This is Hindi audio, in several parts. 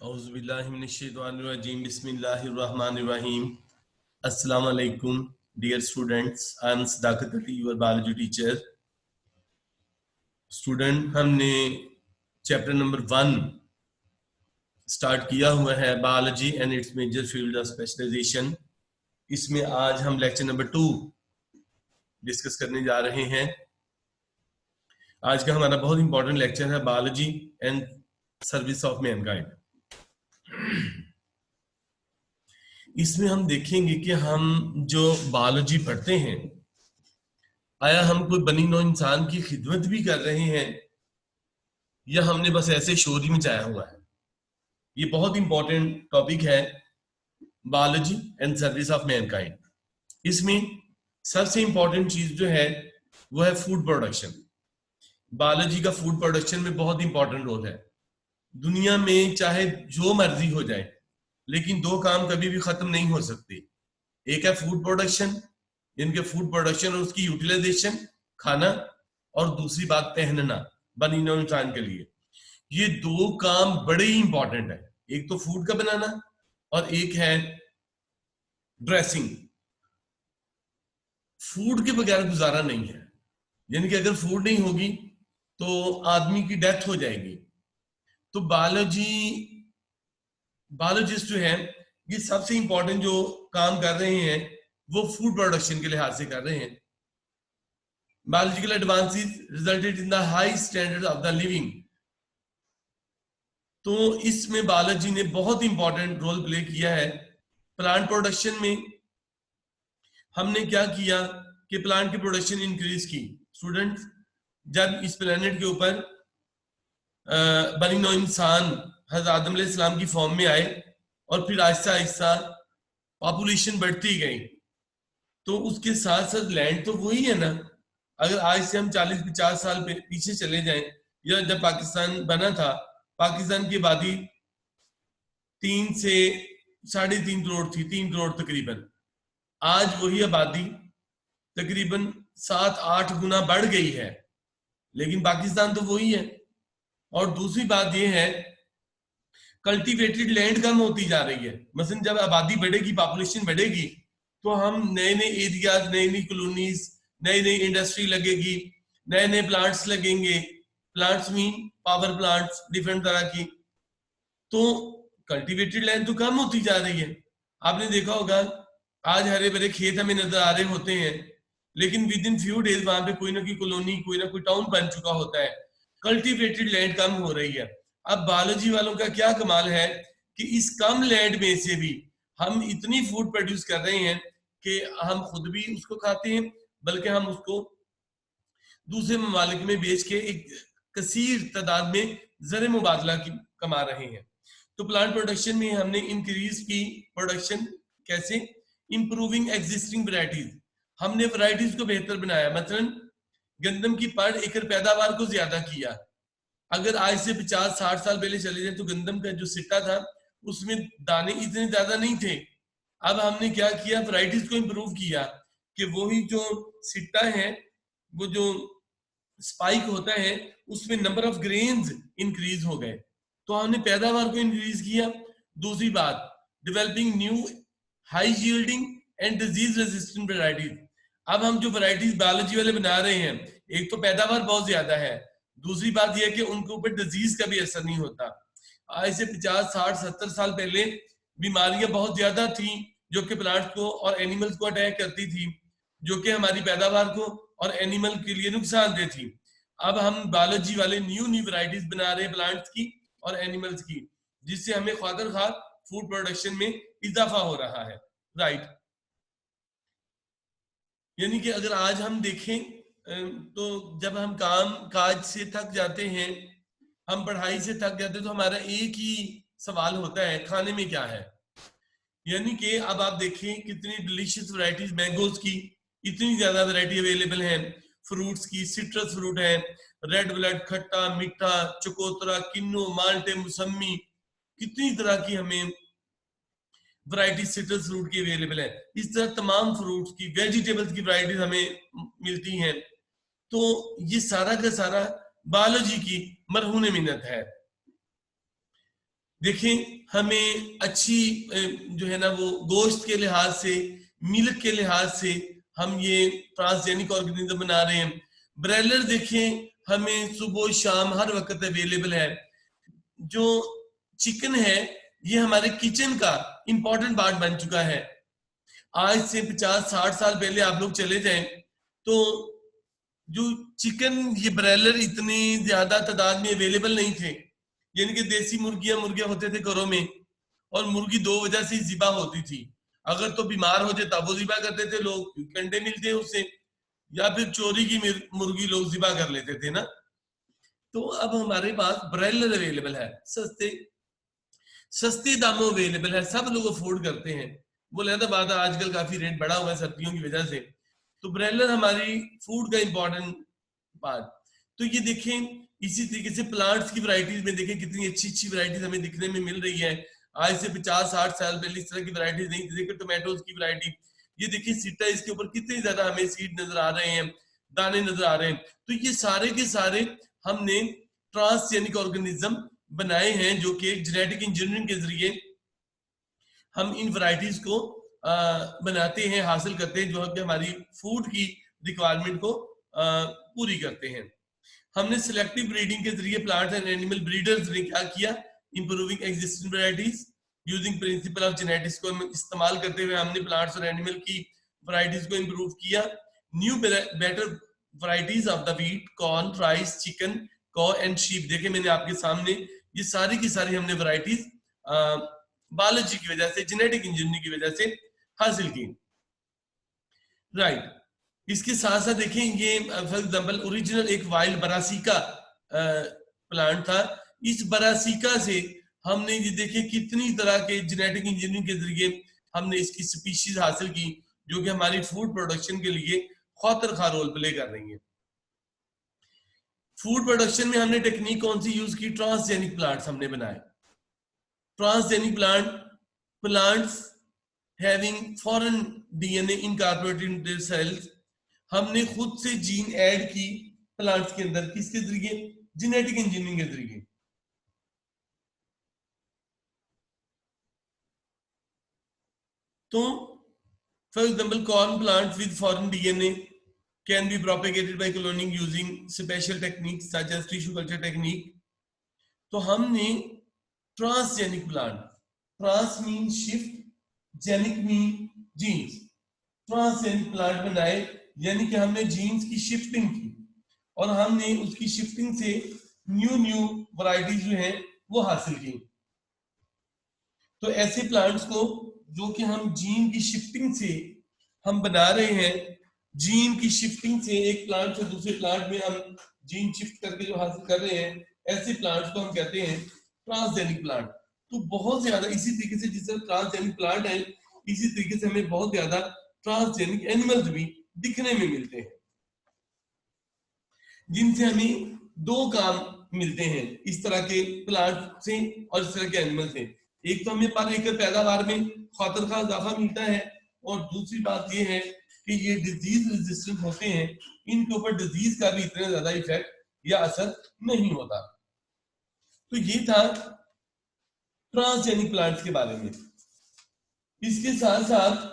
Auzubillahiminash-shaytanir-rajim. Bismillahir-rahmanir-rahim. Assalamu alaikum, dear students. I am Sadaqat Ali, your biology teacher. Student, हमने चैप्टर नंबर 1 स्टार्ट किया हुआ है, biology and its major field of specialisation. इसमें आज हम लेक्चर नंबर 2 डिस्कस करने जा रहे हैं. आज का हमारा बहुत इंपॉर्टेंट लेक्चर है biology and service of Mankind. इसमें हम देखेंगे कि हम जो बायोलॉजी पढ़ते हैं, आया हम कोई बनी नौ इंसान की खिदमत भी कर रहे हैं या हमने बस ऐसे शोर ही मचाया हुआ है. ये बहुत इंपॉर्टेंट टॉपिक है, biology and service of Mankind. इसमें सबसे इंपॉर्टेंट चीज जो है वो है फूड प्रोडक्शन. बायोलॉजी का फूड प्रोडक्शन में बहुत इंपॉर्टेंट रोल है. दुनिया में चाहे जो मर्जी हो जाए, लेकिन दो काम कभी भी खत्म नहीं हो सकते. एक है फूड प्रोडक्शन, इनके फूड प्रोडक्शन और उसकी यूटिलाइजेशन, खाना, और दूसरी बात पहनना बनी नौ इंसान के लिए. ये दो काम बड़े ही इंपॉर्टेंट है. एक तो फूड का बनाना और एक है ड्रेसिंग. फूड के बगैर गुजारा नहीं है. यानी कि अगर फूड नहीं होगी तो आदमी की डेथ हो जाएगी. तो बायोलॉजिस्ट जो है ये सबसे इंपॉर्टेंट जो काम कर रहे हैं वो फूड प्रोडक्शन के लिहाज से कर रहे हैं. Biological advances resulted in the high standard of the living. तो इसमें बायोलॉजी ने बहुत इंपॉर्टेंट रोल प्ले किया है. प्लांट प्रोडक्शन में हमने क्या किया कि प्लांट की प्रोडक्शन इंक्रीज की. स्टूडेंट्स, जब इस प्लेनेट के ऊपर बनी नौ इंसान हज़रत आदम अलैहिस्सलाम की फॉर्म में आए और फिर आहिस्ता आहिस्ता पॉपुलेशन बढ़ती गई, तो उसके साथ साथ लैंड तो वही है ना. अगर आज से हम 40-50 साल पीछे चले जाएं, या जब पाकिस्तान बना था, पाकिस्तान की आबादी 3 से 3.5 करोड़ थी, 3 करोड़ तकरीबन. आज वही आबादी तकरीबन 7-8 गुना बढ़ गई है, लेकिन पाकिस्तान तो वही है. और दूसरी बात यह है, कल्टीवेटेड लैंड कम होती जा रही है. मसलन जब आबादी बढ़ेगी, पॉपुलेशन बढ़ेगी, तो हम नए नए एरियाज, नई नई कॉलोनीज, नई नई इंडस्ट्री लगेगी, नए नए प्लांट्स लगेंगे. Plants mean power plants different तरह की. तो कल्टीवेटेड लैंड तो कम होती जा रही है. आपने देखा होगा आज हरे भरे खेत हमें नजर आ रहे होते हैं, लेकिन विद इन फ्यू डेज वहां पे कोई ना कोई कॉलोनी, कोई ना कोई टाउन बन चुका होता है. कल्टीवेटेड लैंड कम हो रही है. अब बायोलॉजी वालों का क्या कमाल है कि इस कम लैंड में से भी हम इतनी फूड प्रोड्यूस कर रहे हैं कि हम खुद भी उसको खाते हैं, बल्कि हम उसको दूसरे ममालिक में बेच के एक कसीर तादाद में ज़र मुबादला की कमा रहे हैं. तो प्लांट प्रोडक्शन में हमने इंक्रीज की प्रोडक्शन. कैसे? Improving existing varieties. हमने वैरायटीज को बेहतर बनाया. मतलब गंदम की पर एकड़ पैदावार को ज्यादा किया. अगर आज से 50-60 साल पहले चले जाए तो गंदम का जो सिट्टा था उसमें दाने इतने ज्यादा नहीं थे. अब हमने क्या किया, वैरायटीज को इंप्रूव किया कि वही जो सिट्टा है, वो जो स्पाइक होता है, उसमें नंबर ऑफ ग्रेन्स इंक्रीज हो गए, तो हमने पैदावार को इंक्रीज किया. दूसरी बात, developing new high yielding and disease resistant varieties. अब हम जो वैरायटीज बायोलॉजी वाले बना रहे हैं, एक तो पैदावार बहुत ज्यादा है, दूसरी बात यह है कि उनके ऊपर डिजीज का भी असर नहीं होता. आज से 50-60-70 साल पहले बीमारियां बहुत ज्यादा थी जो कि प्लांट्स को और एनिमल्स को अटैक करती थी, जो कि हमारी पैदावार को और एनिमल के लिए नुकसानदेह थी. अब हम बायोलॉजी वाले न्यू वैरायटीज बना रहे हैं प्लांट्स की और एनिमल्स की, जिससे हमें खातर खा फूड प्रोडक्शन में इजाफा हो रहा है. राइट. यानी कि अगर आज हम देखें तो जब हम काम काज से थक जाते हैं, हम पढ़ाई से थक जाते हैं, तो हमारा एक ही सवाल होता है, खाने में क्या है. यानी कि अब आप देखें कितनी डिलीशियस वैरायटीज, मैंगोज की इतनी ज्यादा वैरायटी अवेलेबल है, फ्रूट्स की, सिट्रस फ्रूट है, रेड ब्लड, खट्टा, मीठा, चकोतरा, किन्नू, माल्टे, मौसमी, कितनी तरह की हमें वैरायटी सिट्रस फ्रूट की अवेलेबल है. इस तरह तमाम फ्रूट्स की, वेजिटेबल्स की वैरायटीज हमें मिलती हैं. तो ये सारा का सारा बायोलॉजी की मरहून मिन्नत है. देखें हमें अच्छी जो है ना वो गोश्त के लिहाज से, मिल्क के लिहाज से हम ये ट्रांसजेनिक ऑर्गेनिज्म बना रहे हैं। ब्रेलर देखें हमें सुबह शाम हर वक्त अवेलेबल है। जो चिकन है ये हमारे किचन का इंपॉर्टेंट पार्ट बन चुका है। आज से 50-60 साल पहले आप लोग चले जाएं तो जो चिकन, ये ब्रेलर इतनी ज्यादा तादाद में अवेलेबल नहीं थे, यानी कि देसी मुर्गियां होते थे घरों में, और मुर्गी दो वजह से जिबा होती थी। अगर तो बीमार हो जाए तब वो जिबा करते थे लोग, कंडे मिलते हैं उससे, या फिर चोरी की मुर्गी लोग जिबा कर लेते थे ना। तो अब हमारे पास ब्रेलर अवेलेबल है, सस्ते दामों अवेलेबल है, सब लोग अफोर्ड करते हैं। वो लहदा बात है आजकल काफी रेट बढ़ा हुआ है सर्दियों की वजह से। तो ब्रेलर हमारी फूड का इंपॉर्टेंट पार्ट। तो ये देखें इसी तरीके से प्लांट्स की वैरायटीज में देखें कितनी अच्छी अच्छी वैरायटीज हमें दिखने में मिल रही है। आज से 50-60 साल पहले इस तरह की वैरायटीज नहीं थी। देखिए टोमेटोज की वैरायटी, ये देखिए सीटा, इसके ऊपर कितने ज्यादा हमें सीड नजर आ रहे हैं, दाने नजर आ रहे हैं। तो ये सारे के सारे हमने ट्रांसजेनिक ऑर्गेनिज्म बनाए हैं जो कि जेनेटिक इंजीनियरिंग के जरिए हम इन वैरायटीज को बनाते हैं, हासिल करते हैं, जो कि हमारी फूड की रिक्वायरमेंट को पूरी करते हैं। हमने सिलेक्टिव ब्रीडिंग के जरिए प्लांट एंड एनिमल ब्रीडर्स ने क्या किया, improving existing varieties using principle of genetics को इस्तेमाल करते हुए हमने प्लांट्स और एनिमल की वैरायटीज को इंप्रूव किया। New better varieties of the wheat, corn, rice, chicken, कॉ एंड शीप। देखे मैंने आपके सामने ये सारी की सारी हमने वैरायटीज बायोलॉजी की वजह से, जेनेटिक इंजीनियरिंग की वजह से हासिल की। राइट, इसके साथ साथ देखें ये फॉर एग्जांपल ओरिजिनल एक वाइल्ड बरासिका प्लांट था। इस बरासिका से हमने ये देखे कितनी तरह के जेनेटिक इंजीनियरिंग के जरिए हमने इसकी स्पीशीज हासिल की जो कि हमारी फूड प्रोडक्शन के लिए खौतर खा रोल प्ले कर रही है। फूड प्रोडक्शन में हमने टेक्निक कौन सी यूज की, ट्रांसजेनिक प्लांट्स हमने बनाए। Transgenic plants having foreign DNA incorporated in their cells. हमने खुद से जीन ऐड की प्लांट्स के अंदर, किसके जरिए, जेनेटिक इंजीनियरिंग के जरिए। तो for example corn plant with foreign DNA can be propagated by cloning using special techniques such as tissue culture technique। तो हमने transgenic plant, trans mean shift, genic mean genes, transgenic plant बनाए, यानी कि हमने जीन्स की शिफ्टिंग की और हमने उसकी शिफ्टिंग से न्यू वैरायटीज जो हैं वो हासिल की। तो ऐसे प्लांट्स को जो कि हम जीन की शिफ्टिंग से हम बना रहे हैं, जीन की शिफ्टिंग से एक प्लांट से दूसरे प्लांट में हम जीन शिफ्ट करके जो हासिल कर रहे हैं, ऐसे प्लांट्स को हम कहते हैं ट्रांसजेनिक प्लांट। तो बहुत ज्यादा इसी तरीके से जिस तरह ट्रांसजेनिक प्लांट है, इसी तरीके से हमें बहुत ज्यादा ट्रांसजेनिक एनिमल्स भी दिखने में मिलते हैं, जिनसे हमें दो काम मिलते हैं इस तरह के प्लांट से और इस तरह के एनिमल से। एक तो हमें पर एकड़ पैदावार में खौतर खा इजाफा मिलता है, और दूसरी बात यह है कि ये डिजीज रेजिस्टेंट होते हैं, इनके ऊपर डिजीज का भी इतना ज्यादा इफेक्ट या असर नहीं होता। तो ये था ट्रांसजेनिक प्लांट्स के बारे में। इसके साथ साथ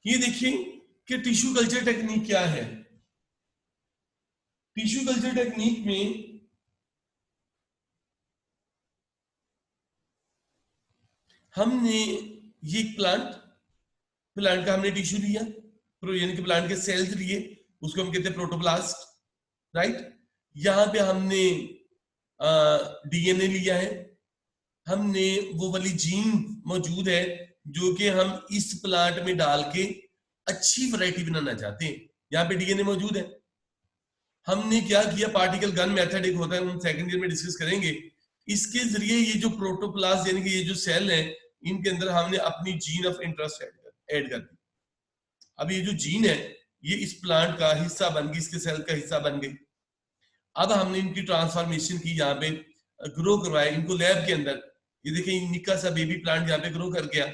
ये देखिए कि टिश्यू कल्चर टेक्निक क्या है। टिश्यू कल्चर टेक्निक में हमने ये प्लांट का हमने टिश्यू लिया, यानी कि प्लांट के सेल्स लिए, उसको हम कहते हैं प्रोटोप्लास्ट। राइट, यहाँ पे हमने डीएनए लिया है, हमने वो वाली जीन मौजूद है जो कि हम इस प्लांट में डाल के अच्छी वैरायटी बनाना चाहते हैं। यहाँ पे डीएनए मौजूद है। हमने क्या किया, पार्टिकल गन मेथड एक होता है, हम सेकंड ईयर में डिस्कस करेंगे। इसके जरिए ये जो प्रोटोप्लास्ट यानी कि ये जो सेल है, इनके अंदर हमने अपनी जीन ऑफ इंटरेस्ट ऐड कर दी। अब ये जो जीन है ये इस प्लांट का हिस्सा बन गई, इसके सेल का हिस्सा बन गई। अब हमने इनकी ट्रांसफॉर्मेशन की, यहाँ पे ग्रो करवाया इनको लैब के अंदर। ये देखिए निक्का सा बेबी प्लांट यहाँ पे ग्रो कर गया,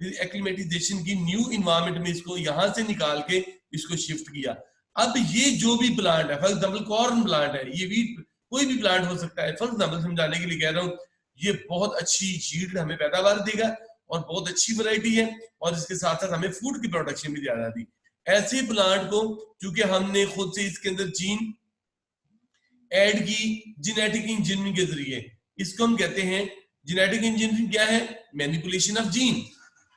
फिर एक्लिमेटाइजेशन की, न्यू इन्वायरमेंट में इसको यहां से निकाल के इसको शिफ्ट किया। अब ये जो भी प्लांट है, फॉर एग्जाम्पल कॉर्न प्लांट है, ये वीट, कोई भी प्लांट हो सकता है, फॉर एग्जाम्पल समझाने के लिए कह रहा हूँ, ये बहुत अच्छी यील्ड हमें पैदावार देगा और बहुत अच्छी वैरायटी है, और इसके साथ साथ हमें फूड की प्रोडक्शन भी ज्यादा दी। ऐसे प्लांट को क्योंकि हमने खुद से इसके अंदर जीन ऐड की जेनेटिक इंजीनियरिंग के जरिए, इसको हम कहते हैं जेनेटिक इंजीनियरिंग। क्या है? Manipulation of gene.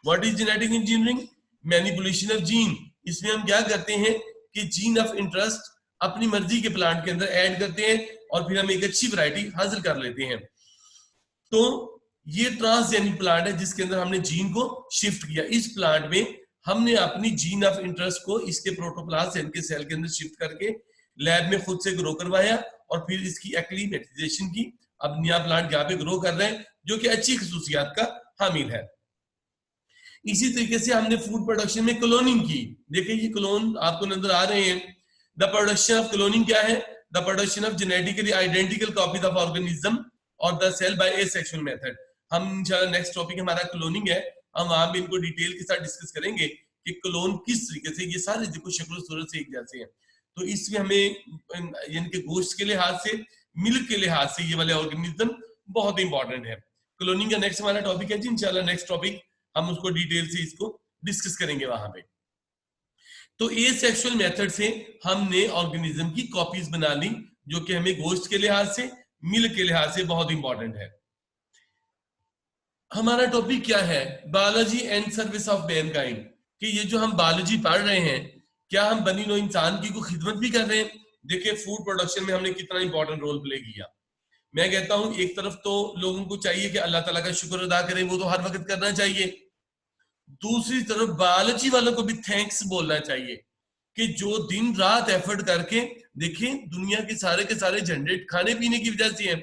What is genetic engineering? Manipulation of gene. इसमें हम क्या करते हैं कि जीन ऑफ इंटरेस्ट अपनी मर्जी के प्लांट के अंदर ऐड करते हैं और फिर हम एक अच्छी वैरायटी हासिल कर लेते हैं। तो ये ट्रांसजेनिक प्लांट है जिसके अंदर हमने जीन को शिफ्ट किया। इस प्लांट में हमने अपनी जीन ऑफ इंटरेस्ट को इसके प्रोटोप्लास्ट यानी के सेल के अंदर शिफ्ट करके लैब में खुद से ग्रो करवाया और फिर इसकी एक्लिमेटाइजेशन की। अब नया प्लांट यहाँ पे ग्रो कर रहे हैं जो कि अच्छी खसूसियात का हामिल है। इसी तरीके से हमने फूड प्रोडक्शन में क्लोनिंग की। देखिए ये क्लोन आपको नजर आ रहे हैं। द प्रोडक्शन ऑफ क्लोनिंग क्या है? The production of genetically identical copies of organism और the cell by asexual method. हम इंशाल्लाह नेक्स्ट टॉपिक हमारा क्लोनिंग है, हम वहां पे इनको डिटेल के साथ डिस्कस करेंगे कि क्लोन किस तरीके से, ये सारे देखो शक्ल सूरत से एक जैसे हैं। तो इसमें हमें यानी कि गोश्त के लिहाज से, मिल्क के लिहाज से ये वाले ऑर्गेनिज्म बहुत इंपॉर्टेंट है। क्लोनिंग का नेक्स्ट हमारा टॉपिक है जी इंशाल्लाह, नेक्स्ट टॉपिक हम उसको डिटेल से इसको डिस्कस करेंगे वहां पे। तो एसेक्सुअल मेथड से हमने ऑर्गेनिज्म की कॉपीज बना ली जो कि हमें गोश्त के लिहाज से, मिल्क के लिहाज से बहुत इंपॉर्टेंट है। हमारा टॉपिक क्या है? Biology and service of Mankind. कि ये जो हम बायोलॉजी पढ़ रहे हैं, क्या हम बनी नौ इंसान की कोई खिदमत भी कर रहे हैं? देखिए फूड प्रोडक्शन में हमने कितना इंपॉर्टेंट रोल प्ले किया। मैं कहता हूं एक तरफ तो लोगों को चाहिए कि अल्लाह ताला का शुक्र अदा करें, वो तो हर वक्त करना चाहिए। दूसरी तरफ बायोलॉजी वालों को भी थैंक्स बोलना चाहिए कि जो दिन रात एफर्ट करके, देखें दुनिया के सारे झंडे खाने पीने की वजह से हैं।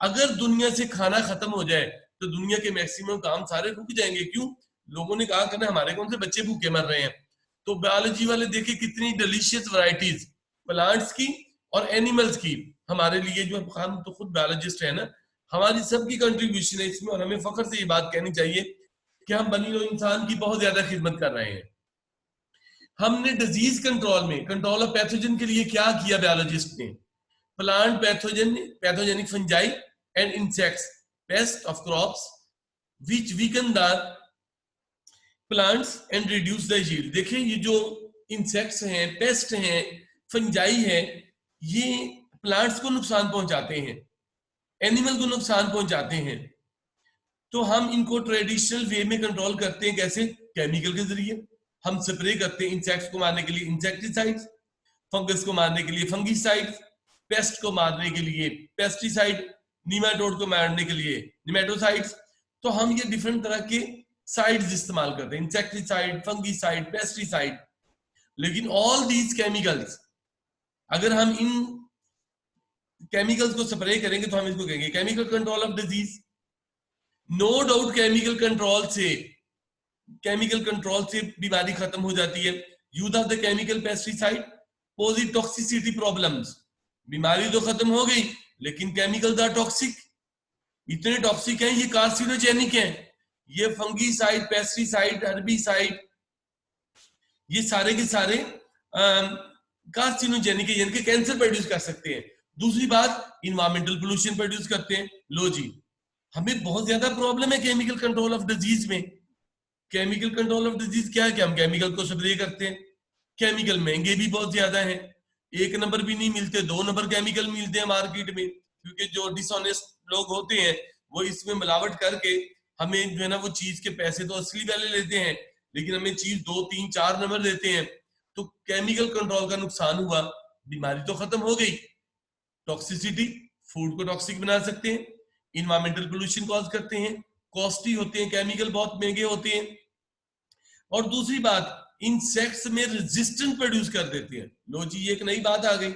अगर दुनिया से खाना खत्म हो जाए तो दुनिया के मैक्सिमम काम सारे रुक जाएंगे। क्यों? लोगों ने कहा करना हमारे कौन से बच्चे भूखे मर रहे हैं। तो बायोलॉजी वाले देखे कितनी डिलीशियस वैरायटीज प्लांट्स की और एनिमल्स की हमारे लिए, जो हम तो खुद बायोलॉजिस्ट है ना, हमारी सबकी कंट्रीब्यूशन है इसमें और हमें फख्र से ये बात कहनी चाहिए कि हम बनी हुई इंसान की बहुत ज्यादा खिदमत कर रहे हैं। हमने डिजीज कंट्रोल में, कंट्रोल ऑफ पैथोजन के लिए क्या किया बायोलॉजिस्ट ने? Plant pathogenic fungi and insects, paste of crops which weaken the plants and reduce the yield. देखिए ये जो इंसेक्ट्स हैं, पेस्ट हैं, फंजाई है, ये प्लांट्स को नुकसान पहुंचाते हैं, एनिमल को नुकसान पहुंचाते हैं। तो हम इनको ट्रेडिशनल वे में कंट्रोल करते हैं। कैसे? केमिकल के जरिए हम स्प्रे करते हैं इंसेक्ट्स को मारने के लिए इंसेक्टिसाइड्स, फंगस को मारने के लिए फंगिसाइड्स, पेस्ट को मारने के लिए पेस्टिसाइड, नीमाटोड को मारने के लिए निमेटोसाइड्स। तो हम ये डिफरेंट तरह के साइड्स इस्तेमाल करते हैं, इंसेक्टिसाइड, फंगिसाइड, पेस्टिसाइड। लेकिन ऑल दीज केमिकल्स, अगर हम इन केमिकल्स को स्प्रे करेंगे तो हम इसको कहेंगे chemical control of disease. No doubt chemical control से बीमारी खत्म हो जाती है। Use of the chemical pesticide poses toxicity problems. बीमारी तो खत्म हो गई लेकिन केमिकल्स आर टॉक्सिक, इतने टॉक्सिक हैं, ये कार्सिनोजेनिक हैं। ये फंगीसाइड, पेस्टिसाइड, हर्बिसाइड, ये सारे के सारे कार्सिनोजेनिक है, यानी कि कैंसर प्रोड्यूस कर सकते हैं। दूसरी बात, इन्वायरमेंटल पोल्यूशन प्रोड्यूस करते हैं। लो जी, हमें बहुत ज्यादा प्रॉब्लम है केमिकल कंट्रोल ऑफ डिजीज में। केमिकल कंट्रोल ऑफ डिजीज क्या है कि हम केमिकल को स्प्रे करते हैं। केमिकल महंगे भी बहुत ज्यादा हैं, एक नंबर भी नहीं मिलते, 2 नंबर केमिकल मिलते हैं मार्केट में, क्योंकि जो डिसऑनेस्ट लोग होते हैं वो इसमें मिलावट करके हमें जो है ना वो चीज के पैसे तो असली वाले लेते हैं लेकिन हमें चीज 2, 3, 4 नंबर देते हैं। तो केमिकल कंट्रोल का नुकसान हुआ, बीमारी तो खत्म हो गई। टॉक्सिसिटी, फूड को टॉक्सिक बना सकते हैं, इन्वायरमेंटल पोल्यूशन कॉज करते हैं, कॉस्टली होते हैं, केमिकल बहुत महंगे होते हैं। और दूसरी बात, इंसेक्ट्स में रेजिस्टेंस प्रोड्यूस कर देते हैं। लो जी, एक नई बात आ गई।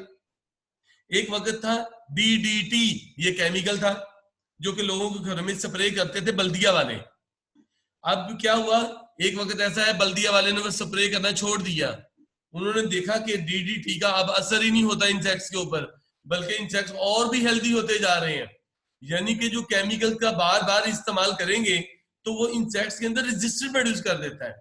एक वक्त था डीडीटी, ये केमिकल था जो कि लोगों के घर में स्प्रे करते थे बल्दिया वाले। अब क्या हुआ, एक वक्त ऐसा है बल्दिया वाले ने बस स्प्रे करना छोड़ दिया। उन्होंने देखा कि डीडीटी का अब असर ही नहीं होता इंसेक्ट्स के ऊपर, बल्कि इंसेक्ट्स और भी हेल्दी होते जा रहे हैं। यानी कि जो केमिकल का बार बार इस्तेमाल करेंगे तो वो इंसेक्ट्स के अंदर रेजिस्टेंस प्रोड्यूस कर देता है,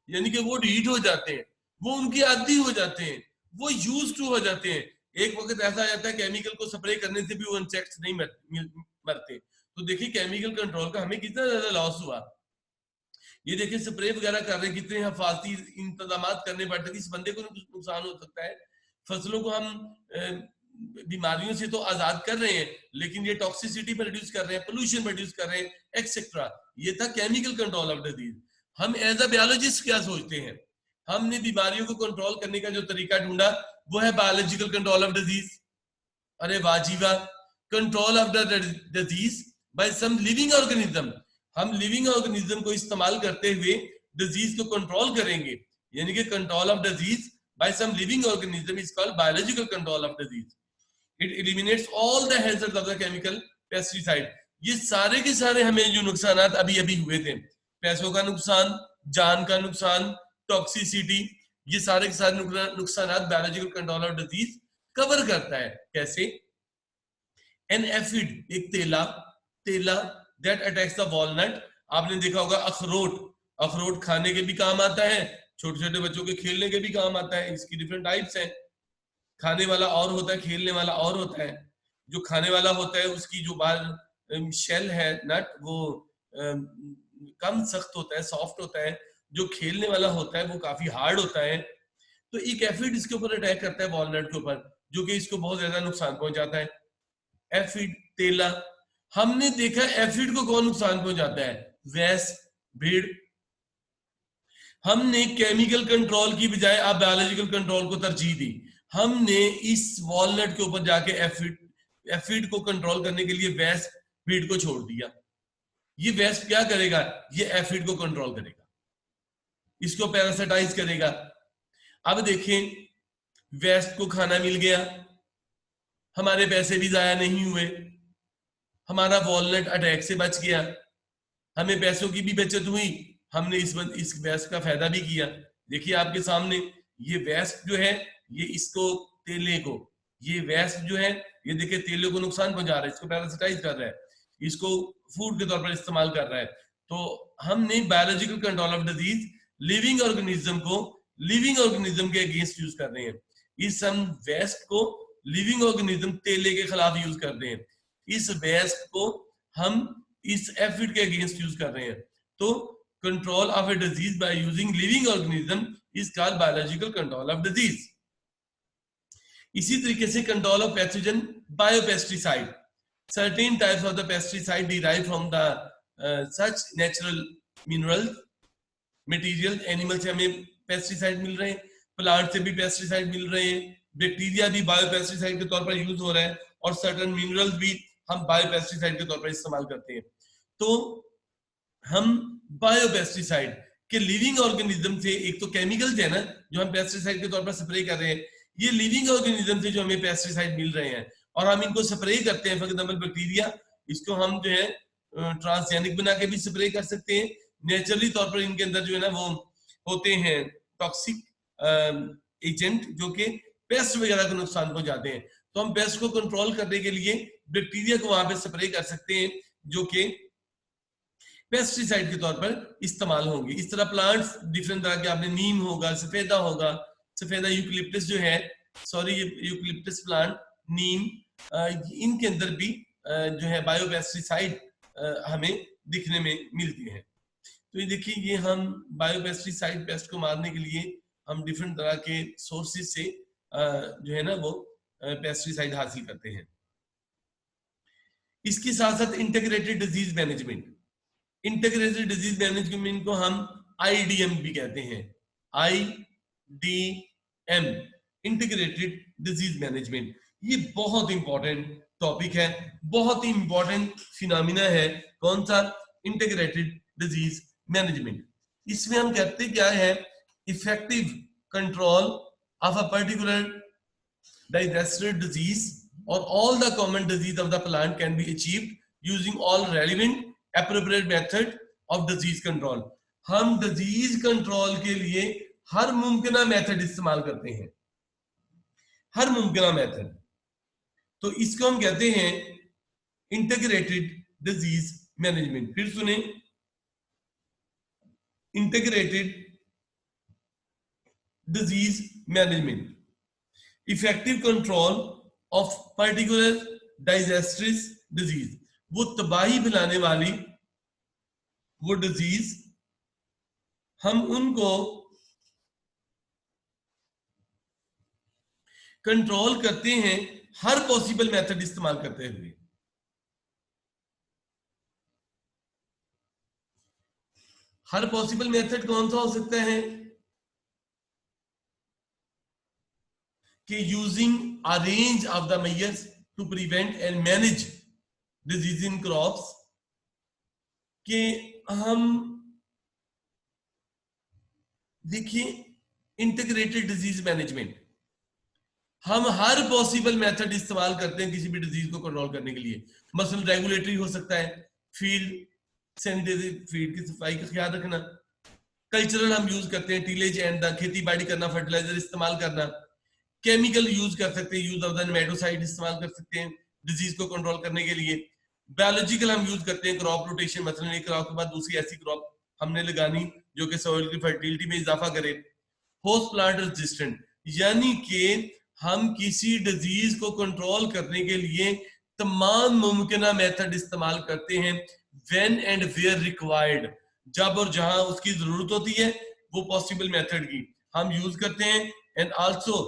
यानी कि वो हीट हो जाते हैं, वो उनकी आदी हो जाते हैं, वो यूज टू हो जाते हैं। एक वक्त ऐसा आ जाता है केमिकल को स्प्रे करने से भी वो इंसेक्ट्स नहीं मरते। तो देखिए केमिकल कंट्रोल का हमें कितना ज्यादा लॉस हुआ। ये देखिए स्प्रे वगैरह कर रहे हैं, कितने हिफाजती इंतजाम करने पड़ते हैं, इस बंदे को नुकसान हो सकता है। फसलों को हम बीमारियों से तो आजाद कर रहे हैं, लेकिन ये टॉक्सिसिटी प्रोड्यूस कर रहे हैं, पोल्यूशन प्रोड्यूस कर रहे हैं, एक्सेट्रा। ये था केमिकल कंट्रोल ऑफ डिजीज। हम एज अ बायोलॉजिस्ट क्या सोचते हैं, हमने बीमारियों को कंट्रोल करने का जो तरीका ढूंढा वो है बायोलॉजिकल कंट्रोल ऑफ डिजीज। अरे वाजीवा, control of the disease by some living organism. हम लिविंग ऑर्गेनिज्म को इस्तेमाल करते हुए डिजीज को कंट्रोल करेंगे, यानी कि control of disease by some living organism is called biological control of disease. It eliminates all the hazards of the chemical pesticide. ये सारे के सारे हमें जो नुकसान अभी अभी हुए थे, पैसों का नुकसान, जान का नुकसान, टॉक्सिसिटी, ये सारे के सारे नुकसान biological control of disease cover करता है। कैसे? एन एफिड, एक तेला दैट अटैक्स द वॉलनट। आपने देखा होगा अखरोट, अखरोट खाने के भी काम आता है, छोटे छोटे बच्चों के खेलने के भी काम आता है। इसकी डिफरेंट टाइप्स हैं, खाने वाला और होता है, खेलने वाला और होता है। जो खाने वाला होता है उसकी जो बाहर शेल है, नट, वो कम सख्त होता है, सॉफ्ट होता है। जो खेलने वाला होता है वो काफी हार्ड होता है। तो एक एफिड इसके ऊपर अटैक करता है वॉलनट के ऊपर, जो कि इसको बहुत ज्यादा नुकसान पहुंचाता है। एफिड, तेला। हमने देखा एफिड को कौन नुकसान पहुंचाता है? वैस, भीड़। हमने केमिकल कंट्रोल की बजाय अब बायोलॉजिकल कंट्रोल को तरजीह दी। हमने इस वॉलनट के ऊपर जाके एफिड को कंट्रोल करने के लिए वेस्ट भीड़ को छोड़ दिया। ये वेस्ट क्या करेगा? ये एफिड को कंट्रोल करेगा, इसको पैरासिटाइज करेगा। अब देखें, वेस्ट को खाना मिल गया, हमारे पैसे भी जाया नहीं हुए, हमारा वॉलनट अटैक से बच गया, हमें पैसों की भी बचत हुई, हमने इस वेस्ट का फायदा भी किया। देखिए आपके सामने ये वेस्ट जो है, ये इसको तेले को, ये वेस्ट जो है ये देखिए तेले को नुकसान पहुंचा रहा है, इसको पैरासिटाइज कर रहा है, इसको फूड के तौर पर इस्तेमाल कर रहा है। तो हमने biological control of disease living organism को लिविंग ऑर्गेनिज्म के अगेंस्ट यूज कर रहे हैं। इस हम वेस्ट को लिविंग ऑर्गेनिज्म तेले के खिलाफ यूज कर रहे हैं, इस वेस्ट को हम इस एफिड के अगेंस्ट यूज कर रहे हैं। तो control of a disease by using living organism is called biological control of disease. इसी तरीके से control of pathogen, biopesticide. Certain types of the pesticide derive from the such natural mineral material. Animal से हमें पेस्टिसाइड मिल रहे हैं, प्लांट से भी पेस्टिसाइड मिल रहे हैं, बैक्टीरिया भी बायोपेस्टिसाइड के तौर पर यूज हो रहा है, और सर्टेन मिनरल्स भी हम बायोपेस्टिसाइड के तौर पर इस्तेमाल करते हैं। तो हम बायोपेस्टिसाइड के लिविंग ऑर्गेनिज्म से, एक तो केमिकल्स है ना जो हम पेस्टिसाइड के तौर पर स्प्रे कर रहे हैं, ये लिविंग ऑर्गेनिज्म से जो हमें पेस्टिसाइड मिल रहे हैं और हम इनको स्प्रे करते हैं। फॉर एग्जांपल बैक्टीरिया, इसको हम जो है ट्रांसजेनिक बना के भी स्प्रे कर सकते हैं। नेचुरली तौर पर इनके अंदर जो है ना वो होते हैं टॉक्सिक एजेंट जो कि पेस्ट वगैरह को नुकसान पहुंचाते हैं। तो हम पेस्ट को कंट्रोल करने के लिए बैक्टीरिया को वहां पे स्प्रे कर सकते हैं जो कि पेस्टिसाइड के तौर पर इस्तेमाल होंगे। इस तरह प्लांट्स डिफरेंट तरह के, आपने नीम होगा, सफेदा होगा, सफेदा यूकलिप्टस जो है, सॉरी ये यूकलिप्टस प्लांट, नीम, इनके अंदर भी जो है बायोपेस्टिसाइड हमें दिखने में मिलती है। तो ये देखिए, ये हम बायोपेस्टिसाइड पेस्ट को मारने के लिए हम डिफरेंट तरह के सोर्सेज से जो है ना वो पेस्टिसाइड हासिल करते हैं। इसके साथ साथ integrated disease management, integrated disease management को हम IDM भी कहते हैं, IDM, इंटीग्रेटेड डिजीज मैनेजमेंट। ये बहुत इंपॉर्टेंट टॉपिक है, बहुत ही इंपॉर्टेंट फिनोमिना है। कौन सा? Integrated disease management. इसमें हम कहते क्या है? Effective control of a particular digestive disease or all the common disease of the plant can be achieved using all relevant appropriate method of disease control। हम डिजीज कंट्रोल के लिए हर मुमकिन मेथड इस्तेमाल करते हैं, हर मुमकिन मेथड। तो इसको हम कहते हैं इंटीग्रेटेड डिजीज मैनेजमेंट। फिर सुने, integrated disease management, effective control of particular disastrous disease, वो तबाही फैलाने वाली वो डिजीज, हम उनको कंट्रोल करते हैं हर पॉसिबल मेथड इस्तेमाल करते हुए। हर पॉसिबल मेथड कौन सा हो सकता है कि using a range of the measures to prevent and manage disease in crops, कि हम देखिए इंटीग्रेटेड डिजीज मैनेजमेंट, हम हर पॉसिबल मेथड इस्तेमाल करते हैं किसी भी डिजीज को कंट्रोल करने के लिए। मसलन रेगुलेटरी हो सकता है, फील्ड सैनिटरी, फील्ड की सफाई का ख्याल रखना। कल्चरल हम यूज करते हैं, टीलेज एंड द, खेती बाड़ी करना, फर्टिलाइजर इस्तेमाल करना। केमिकल यूज कर सकते हैं, यूज ऑफ द नेमेटोसाइड इस्तेमाल कर सकते हैं डिजीज को कंट्रोल करने के लिए। बायोलॉजिकल हम यूज करते हैं क्रॉप रोटेशन, मतलब एक क्रॉप के बाद दूसरी ऐसी क्रॉप हमने लगानी जो कि सॉइल की फर्टिलिटी में इजाफा करे। होस्ट प्लांट रेजिस्टेंट, यानी कि हम किसी डिजीज को कंट्रोल करने के लिए तमाम मुमकिन मेथड इस्तेमाल करते हैं व्हेन एंड वेयर रिक्वायर्ड, जब और जहां उसकी जरूरत होती है वो पॉसिबल मेथड की हम यूज करते हैं। And also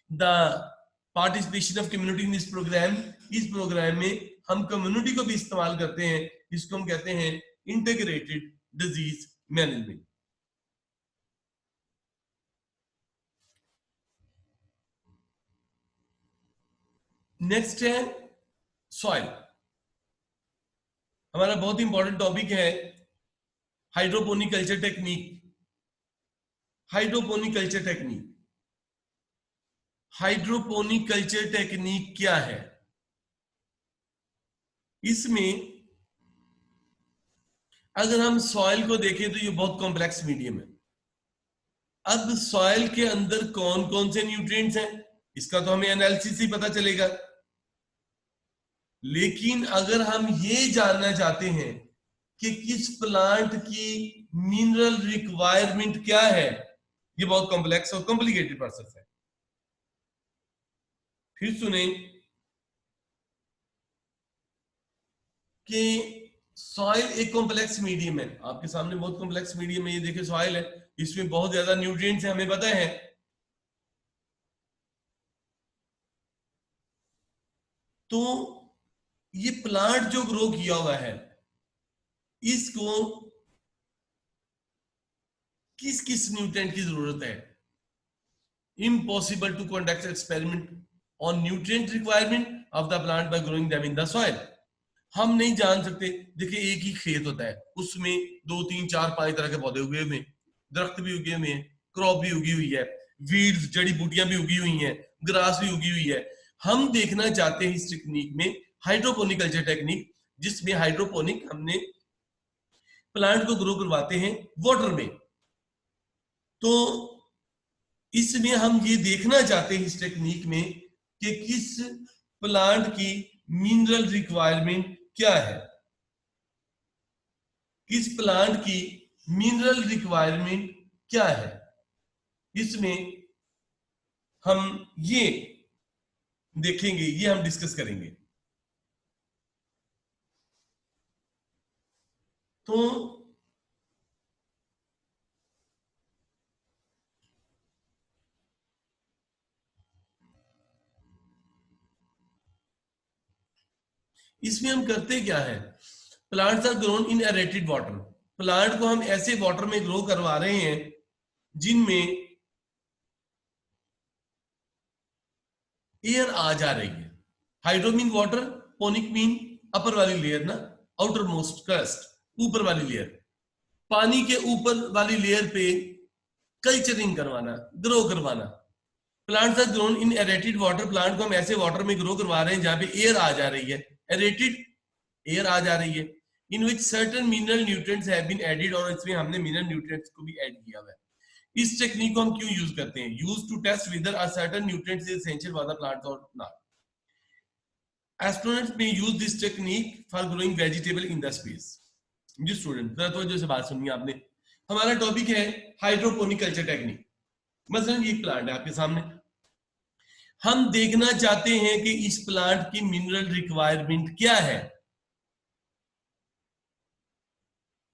the participation of community in this programme, इस प्रोग्राम में हम कम्युनिटी को भी इस्तेमाल करते हैं, इसको हम कहते हैं इंटीग्रेटेड डिजीज मैनेजमेंट। नेक्स्ट है सॉइल, हमारा बहुत इंपॉर्टेंट टॉपिक है hydroponic culture technique. Hydroponic culture technique, hydroponic culture technique क्या है? इसमें अगर हम सॉइल को देखें तो ये बहुत कॉम्प्लेक्स मीडियम है। अब सॉइल के अंदर कौन कौन से न्यूट्रिएंट्स हैं इसका तो हमें एनालिसिस से पता चलेगा, लेकिन अगर हम ये जानना चाहते हैं कि किस प्लांट की मिनरल रिक्वायरमेंट क्या है, ये बहुत कॉम्प्लेक्स और कॉम्प्लिकेटेड प्रोसेस है। फिर सुने कि सॉइल एक कॉम्प्लेक्स मीडियम है, आपके सामने बहुत कॉम्प्लेक्स मीडियम है, ये देखिए सॉइल है, इसमें बहुत ज्यादा न्यूट्रिएंट्स हैं, हमें पता है। तो ये प्लांट जो ग्रो किया हुआ है इसको किस किस न्यूट्रिएंट की जरूरत है? Impossible to conduct experiment on nutrient requirement of the plant by growing them in the soil. हम नहीं जान सकते, देखिए एक ही खेत होता है, उसमें 2 3 4 5 तरह के पौधे उगे हुए हैं, दरख्त भी उगे हुए हैं, क्रॉप भी उगी हुई है, वीड्स जड़ी बूटियां भी उगी हुई हैं, ग्रास भी उगी हुई है। हम देखना चाहते हैं इस टेक्निक में हाइड्रोपोनिक कल्चर टेक्निक, जिसमें हाइड्रोपोनिक हमने प्लांट को ग्रो करवाते हैं वाटर में। तो इसमें हम ये देखना चाहते हैं इस टेक्निक में कि किस प्लांट की मिनरल रिक्वायरमेंट क्या है, किस प्लांट की मिनरल रिक्वायरमेंट क्या है। इसमें हम ये देखेंगे, ये हम डिस्कस करेंगे। तो इसमें हम करते क्या है, plants are grown in aerated water, plant को हम ऐसे वाटर में ग्रो करवा रहे हैं जिनमें एयर आ जा रही है। हाइड्रो मीन वाटर, पोनिक मीन अपर वाली लेयर ना, आउटर मोस्ट क्रस्ट, ऊपर वाली लेयर, पानी के ऊपर वाली लेयर पे कल्चरिंग करवाना, ग्रो करवाना। Plants are grown in aerated water, plant को हम ऐसे वाटर में ग्रो करवा रहे हैं जहां पे एयर आ जा रही है, एरेटेड एयर आ जा रही है, in which certain mineral nutrients have been added, और इसमें हमने मिनरल न्यूट्रिएंट्स को भी ऐड किया हुआ है। इस टेक्निक को हम क्यों यूज करते हैं? Use to test whether a certain nutrients is essential for the plant और not. Astronauts may use this technique for growing vegetable in the space. जी स्टूडेंट, तो जैसे बात सुनिए आपने, हमारा टॉपिक है हाइड्रोपोनिक कल्चर टेक्निक। मसलन ये प्लांट है आपके सामने, हम देखना चाहते हैं कि इस प्लांट की मिनरल रिक्वायरमेंट क्या है।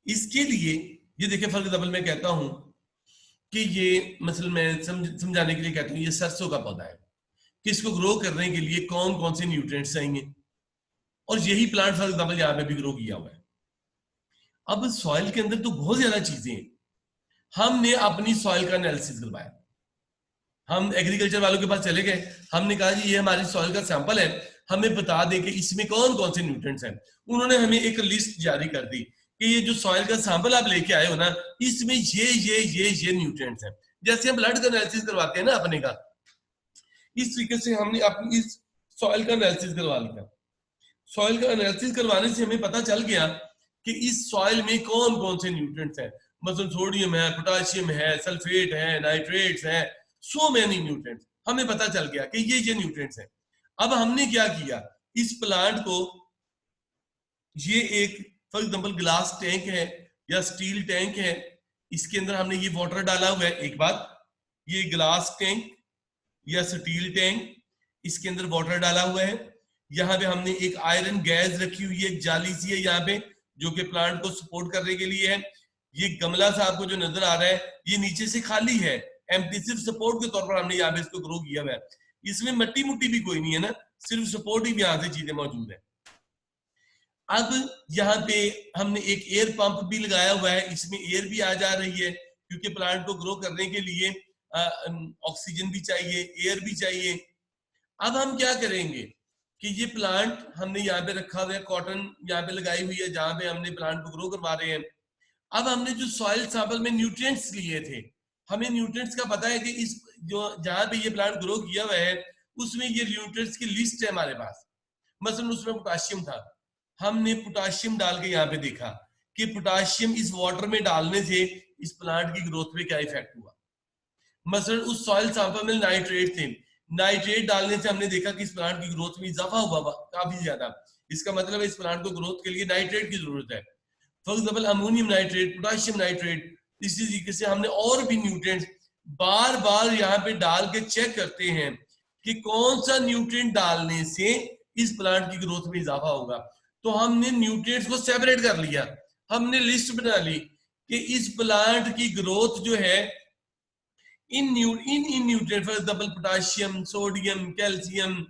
इसके लिए ये देखिए, फॉर एग्जाम्पल मैं कहता हूं कि ये मसलन मैं समझाने के लिए कहता हूं, ये सरसों का पौधा है कि इसको ग्रो करने के लिए कौन कौन से न्यूट्रिएंट्स चाहिए, और यही प्लांट फॉर एग्जाम्पल यहाँ पे भी ग्रो किया हुआ है। अब सॉइल के अंदर तो बहुत ज्यादा चीजें हैं। हमने अपनी सॉइल का एनालिसिस करवाया, हम एग्रीकल्चर वालों के पास चले गए, हमने कहा जी ये हमारी सॉइल का सैंपल है, हमें बता दें कि इसमें कौन कौन से न्यूट्रिएंट्स हैं। उन्होंने हमें एक लिस्ट जारी कर दी कि ये जो सॉइल का सैंपल आप लेके आए हो ना, इसमें ये न्यूट्रिएंट्स हैं। जैसे हम ब्लड का एनालिसिस करवाते हैं ना अपने का, इस तरीके से हमने अपनी इस सॉइल का एनालिसिस करवा लिया। सॉइल का एनालिसिस करवाने से हमें पता चल गया कि इस सॉइल में कौन कौन से न्यूट्रिएंट्स हैं। मतलब सोडियम है, पोटाशियम है, सल्फेट है, नाइट्रेट्स है, सो मेनी न्यूट्रिएंट्स हमें पता चल गया कि ये न्यूट्रिएंट्स हैं। अब हमने क्या किया, इस प्लांट को, ये एक फॉर एग्जांपल ग्लास टैंक है या स्टील टैंक है, इसके अंदर हमने ये वाटर डाला हुआ है। एक बात, ये ग्लास टैंक या स्टील टैंक, इसके अंदर वाटर डाला हुआ है। यहाँ पे हमने एक आयरन गैस रखी हुई है, एक जाली सी है यहाँ पे, जो कि प्लांट को सपोर्ट करने के लिए है। ये गमला सा आपको जो नजर आ रहा है, ये नीचे से खाली है, एम्प्टी, सिर्फ सपोर्ट के तौर पर हमने यहाँ पे इसको ग्रो किया हुआ है। इसमें मट्टी मुट्टी भी कोई नहीं है ना, सिर्फ सपोर्ट ही यहाँ से चीजें मौजूद है। अब यहाँ पे हमने एक एयर पंप भी लगाया हुआ है, इसमें एयर भी आ जा रही है, क्योंकि प्लांट को ग्रो करने के लिए ऑक्सीजन भी चाहिए, एयर भी चाहिए। अब हम क्या करेंगे कि ये प्लांट हमने यहाँ पे रखा हुआ है, कॉटन यहाँ पे लगाई हुई है जहां पे हमने प्लांट को ग्रो करवा रहे हैं। अब हमने जो सॉइल सैंपल में न्यूट्रिएंट्स लिए थे, हमें न्यूट्रिएंट्स का पता है कि इस जो जहां पे ये प्लांट ग्रो किया हुआ है उसमें ये न्यूट्रिएंट्स की लिस्ट है हमारे पास। मसलन उसमें पोटाशियम था, हमने पोटाशियम डाल के यहाँ पे देखा कि पोटाशियम इस वाटर में डालने से इस प्लांट की ग्रोथ पे क्या इफेक्ट हुआ। मसलन उस सॉइल सैंपल में नाइट्रेट थे, नाइट्रेट डालने से हमने देखा कि इस प्लांट की ग्रोथ में इजाफा हुआ काफी ज्यादा। इसका मतलब है इस प्लांट को ग्रोथ के लिए नाइट्रेट की जरूरत है। For example ammonium nitrate, potassium nitrate, इसी तरीके से हमने और भी न्यूट्रिएंट्स बार बार यहाँ पे डाल के चेक करते हैं कि कौन सा न्यूट्रिएंट डालने से इस प्लांट की ग्रोथ में इजाफा होगा। तो हमने न्यूट्रिएंट्स को सेपरेट कर लिया, हमने लिस्ट बना ली कि इस प्लांट की ग्रोथ जो है in nutrient, for example potassium, sodium, calcium,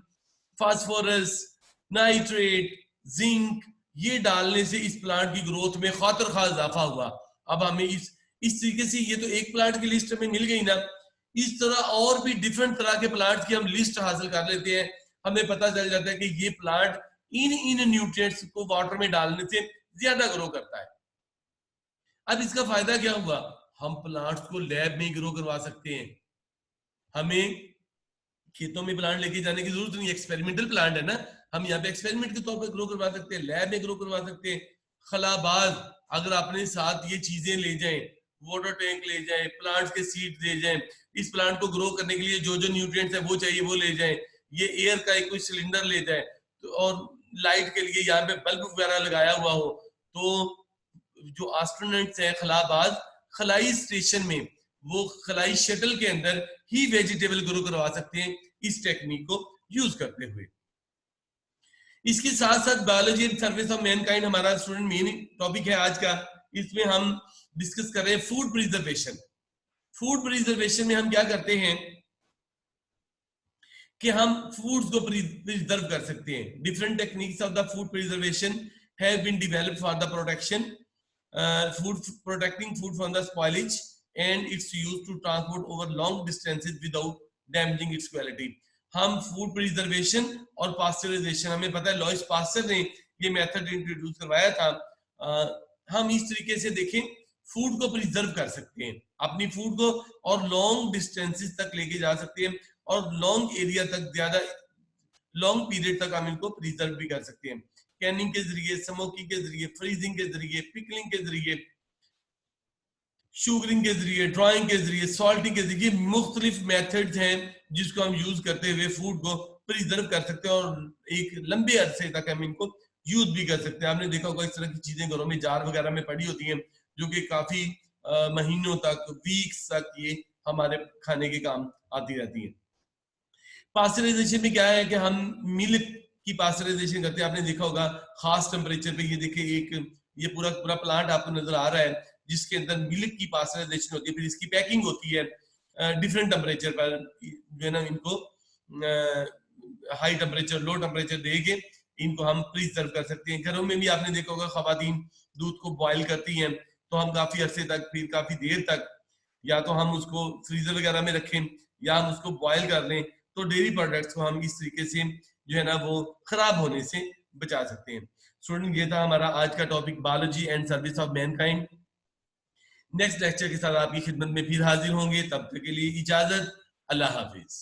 phosphorus, nitrate, zinc, ये डालने से इस प्लांट की ग्रोथ में खातर खा इजाफा हुआ। अब हमें इस तरीके से ये तो एक प्लांट की लिस्ट हमें मिल गई ना, इस तरह और भी डिफरेंट तरह के प्लांट की हम लिस्ट हासिल कर लेते हैं। हमें पता चल जाता है कि ये प्लांट इन न्यूट्रिएंट्स को वाटर में डालने से ज्यादा ग्रो करता है। अब इसका फायदा क्या हुआ, हम प्लांट्स को लैब में ग्रो करवा सकते हैं, हमें खेतों में प्लांट लेके जाने की जरूरत नहीं, एक्सपेरिमेंटल प्लांट है ना, हम यहाँ पे एक्सपेरिमेंट के तौर पर ग्रो करवा सकते हैं, लैब में ग्रो करवा सकते हैं। खलाबाज अगर अपने साथ ये चीजें ले जाएं, वाटर टैंक ले जाएं, प्लांट्स के सीड ले जाएं, इस प्लांट को ग्रो करने के लिए जो जो न्यूट्रिएंट्स है वो चाहिए वो ले जाएं, ये एयर का एक कोई सिलेंडर ले जाए, तो और लाइट के लिए यहाँ पे बल्ब वगैरह लगाया हुआ हो, तो जो एस्ट्रोनॉट्स हैं खलाबाज, खलाई स्टेशन में वो खलाई शटल के अंदर ही वेजिटेबल ग्रो करवा सकते हैं इस टेक्निक को यूज करते हुए। इसके साथ साथ biology and service of Mankind हमारा स्टूडेंट मेन टॉपिक है आज का। इसमें हम डिस्कस कर रहे हैं फूड प्रिजर्वेशन। फूड प्रिजर्वेशन में हम क्या करते हैं कि हम फूड्स को प्रिजर्व कर सकते हैं। Different techniques of the food preservation have been developed for the protection food, protecting food from the spoilage, and it's used to transport over long distances without damaging its quality. हम फूड प्रिजर्वेशन और पास्चराइजेशन, हमें पता है लॉइस पास्चर ने ये मेथड इंट्रोड्यूस करवाया था। हम इस तरीके से देखें, फूड को प्रिजर्व कर सकते हैं, अपनी फूड को और लॉन्ग डिस्टेंसेस तक लेके जा सकते हैं, और लॉन्ग एरिया तक, ज्यादा लॉन्ग पीरियड तक हम इनको प्रिजर्व भी कर सकते हैं। कैनिंग के जरिए, स्मोकिंग के जरिए, फ्रीजिंग के जरिए, पिकलिंग के जरिए, शुगरिंग के जरिए, ड्राइंग के जरिए, सॉल्टिंग के जरिए, मुख्तलिफ मेथड्स हैं जिसको हम यूज करते हुए फूड को प्रिजर्व कर सकते हैं और एक लंबे अरसे तक हम इनको यूज भी कर सकते हैं। आपने देखा होगा इस तरह की चीजें घरों में जार वगैरह में पड़ी होती हैं, जो कि काफी महीनों तक, वीक्स तक ये हमारे खाने के काम आती रहती है। पास्चराइजेशन में क्या है कि हम मिल्क की पास्चराइजेशन करते हैं। आपने देखा होगा खास टेम्परेचर पे, ये देखिए एक ये पूरा पूरा प्लांट आपको नजर आ रहा है जिसके अंदर मिल्क की पास्चराइजेशन होती है, फिर इसकी पैकिंग होती है डिफरेंट टेम्परेचर पर, जो है ना इनको हाई टेम्परेचर, लो टेम्परेचर देके इनको हम प्रिजर्व कर सकते हैं। घरों में भी आपने देखा होगा खवातीन दूध को बॉईल करती हैं, तो हम काफी अरसे तक, फिर काफी देर तक, या तो हम उसको फ्रीजर वगैरह में रखें या हम उसको बॉईल कर लें, तो डेयरी प्रोडक्ट्स को हम इस तरीके से जो है ना वो खराब होने से बचा सकते हैं। स्टूडेंट, ये था हमारा आज का topic, biology and service of Mankind. Next lecture के साथ आपकी खिदमत में फिर हाजिर होंगे, तब तक के लिए इजाजत, अल्लाह हाफिज।